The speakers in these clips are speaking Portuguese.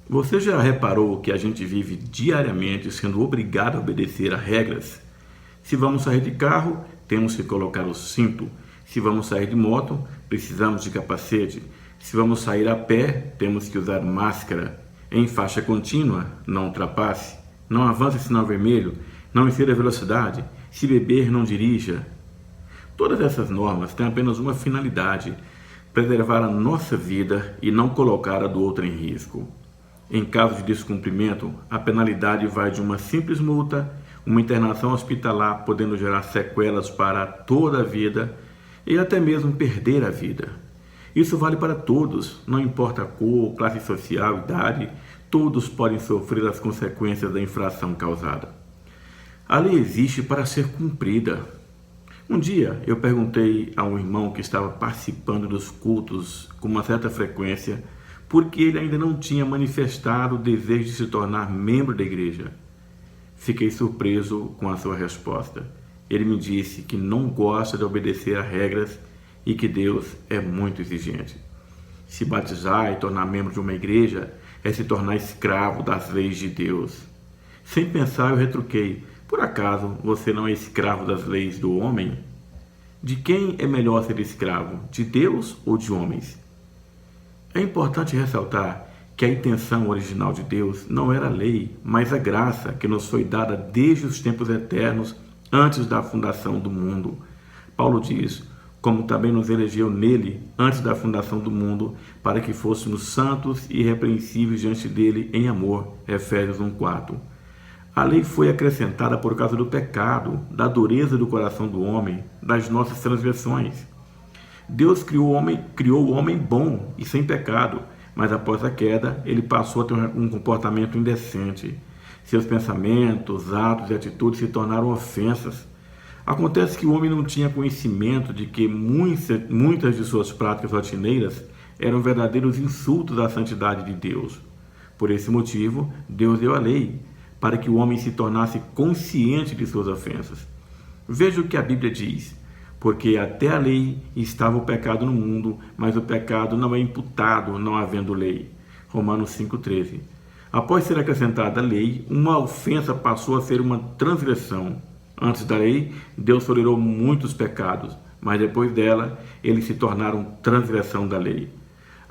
Você já reparou que a gente vive diariamente sendo obrigado a obedecer a regras? Se vamos sair de carro, temos que colocar o cinto. Se vamos sair de moto, precisamos de capacete. Se vamos sair a pé, temos que usar máscara. Em faixa contínua, não ultrapasse. Não avance sinal vermelho. Não exceda a velocidade. Se beber, não dirija. Todas essas normas têm apenas uma finalidade: preservar a nossa vida e não colocar a do outro em risco. Em caso de descumprimento, a penalidade vai de uma simples multa, uma internação hospitalar, podendo gerar sequelas para toda a vida e até mesmo perder a vida. Isso vale para todos, não importa a cor, classe social, idade, todos podem sofrer as consequências da infração causada. A lei existe para ser cumprida. Um dia eu perguntei a um irmão que estava participando dos cultos com uma certa frequência porque ele ainda não tinha manifestado o desejo de se tornar membro da igreja. Fiquei surpreso com a sua resposta. Ele me disse que não gosta de obedecer a regras e que Deus é muito exigente. Se batizar e tornar membro de uma igreja é se tornar escravo das leis de Deus. Sem pensar, eu retruquei: por acaso você não é escravo das leis do homem? De quem é melhor ser escravo, de Deus ou de homens? É importante ressaltar que a intenção original de Deus não era a lei, mas a graça que nos foi dada desde os tempos eternos, antes da fundação do mundo. Paulo diz: como também nos elegeu nele, antes da fundação do mundo, para que fôssemos santos e irrepreensíveis diante dele em amor. Efésios 1:4. A lei foi acrescentada por causa do pecado, da dureza do coração do homem, das nossas transgressões. Deus criou o homem bom e sem pecado, mas após a queda, ele passou a ter um comportamento indecente. Seus pensamentos, atos e atitudes se tornaram ofensas. Acontece que o homem não tinha conhecimento de que muitas de suas práticas rotineiras eram verdadeiros insultos à santidade de Deus. Por esse motivo, Deus deu a lei, para que o homem se tornasse consciente de suas ofensas. Veja o que a Bíblia diz: porque até a lei estava o pecado no mundo, mas o pecado não é imputado, não havendo lei. Romanos 5,13. Após ser acrescentada a lei, uma ofensa passou a ser uma transgressão. Antes da lei, Deus tolerou muitos pecados, mas depois dela, eles se tornaram transgressão da lei.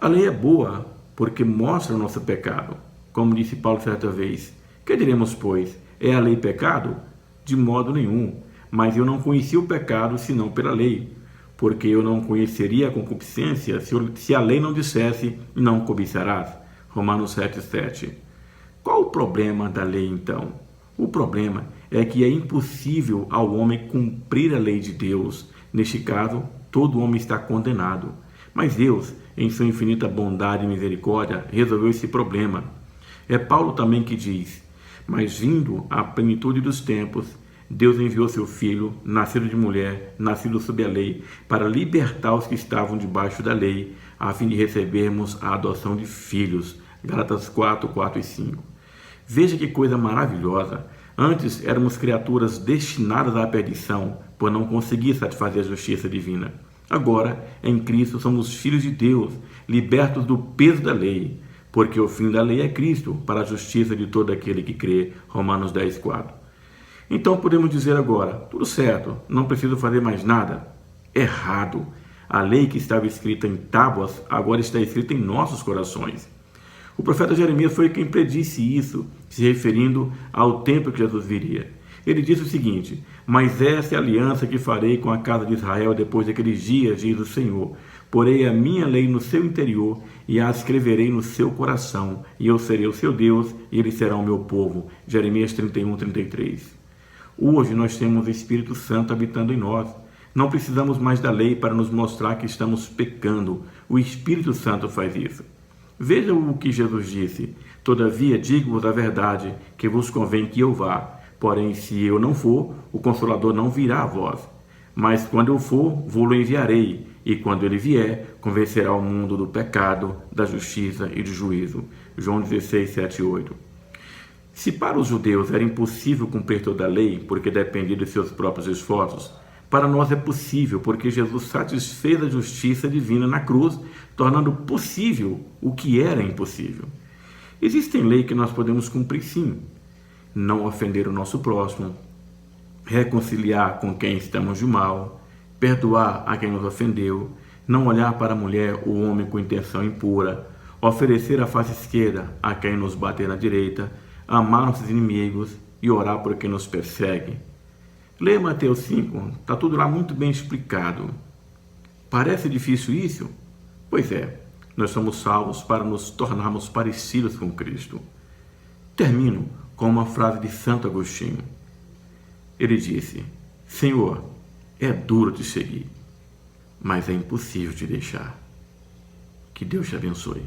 A lei é boa, porque mostra o nosso pecado. Como disse Paulo certa vez: que diremos, pois? É a lei pecado? De modo nenhum. Mas eu não conheci o pecado senão pela lei, porque eu não conheceria a concupiscência se a lei não dissesse: não cobiçarás. Romanos 7,7. Qual o problema da lei então? O problema é que é impossível ao homem cumprir a lei de Deus. Neste caso, todo homem está condenado. Mas Deus, em sua infinita bondade e misericórdia, resolveu esse problema. É Paulo também que diz: mas vindo à plenitude dos tempos, Deus enviou seu Filho, nascido de mulher, nascido sob a lei, para libertar os que estavam debaixo da lei, a fim de recebermos a adoção de filhos. Gálatas 4:4 e 5. Veja que coisa maravilhosa! Antes éramos criaturas destinadas à perdição, por não conseguir satisfazer a justiça divina. Agora, em Cristo, somos filhos de Deus, libertos do peso da lei, porque o fim da lei é Cristo, para a justiça de todo aquele que crê. Romanos 10:4. Então podemos dizer agora: tudo certo, não preciso fazer mais nada? Errado. A lei que estava escrita em tábuas agora está escrita em nossos corações. O profeta Jeremias foi quem predisse isso, se referindo ao tempo que Jesus viria. Ele disse o seguinte: mas essa é a aliança que farei com a casa de Israel depois daqueles dias, diz o Senhor. Porei a minha lei no seu interior e a escreverei no seu coração, e eu serei o seu Deus e eles serão o meu povo. Jeremias 31:33. Hoje nós temos o Espírito Santo habitando em nós. Não precisamos mais da lei para nos mostrar que estamos pecando. O Espírito Santo faz isso. Veja o que Jesus disse: todavia digo-vos a verdade, que vos convém que eu vá. Porém, se eu não for, o Consolador não virá a vós. Mas quando eu for, vou-lo enviarei. E quando ele vier, convencerá o mundo do pecado, da justiça e do juízo. João 16:7-8. Se para os judeus era impossível cumprir toda a lei, porque dependia de seus próprios esforços, para nós é possível, porque Jesus satisfez a justiça divina na cruz, tornando possível o que era impossível. Existem leis que nós podemos cumprir sim. Não ofender o nosso próximo, reconciliar com quem estamos de mal, perdoar a quem nos ofendeu, não olhar para a mulher ou homem com intenção impura, oferecer a face esquerda a quem nos bater na direita, amar nossos inimigos e orar por quem nos persegue. Leia Mateus 5, está tudo lá muito bem explicado. Parece difícil isso? Pois é, nós somos salvos para nos tornarmos parecidos com Cristo. Termino com uma frase de Santo Agostinho. Ele disse: Senhor, é duro te seguir, mas é impossível te deixar. Que Deus te abençoe.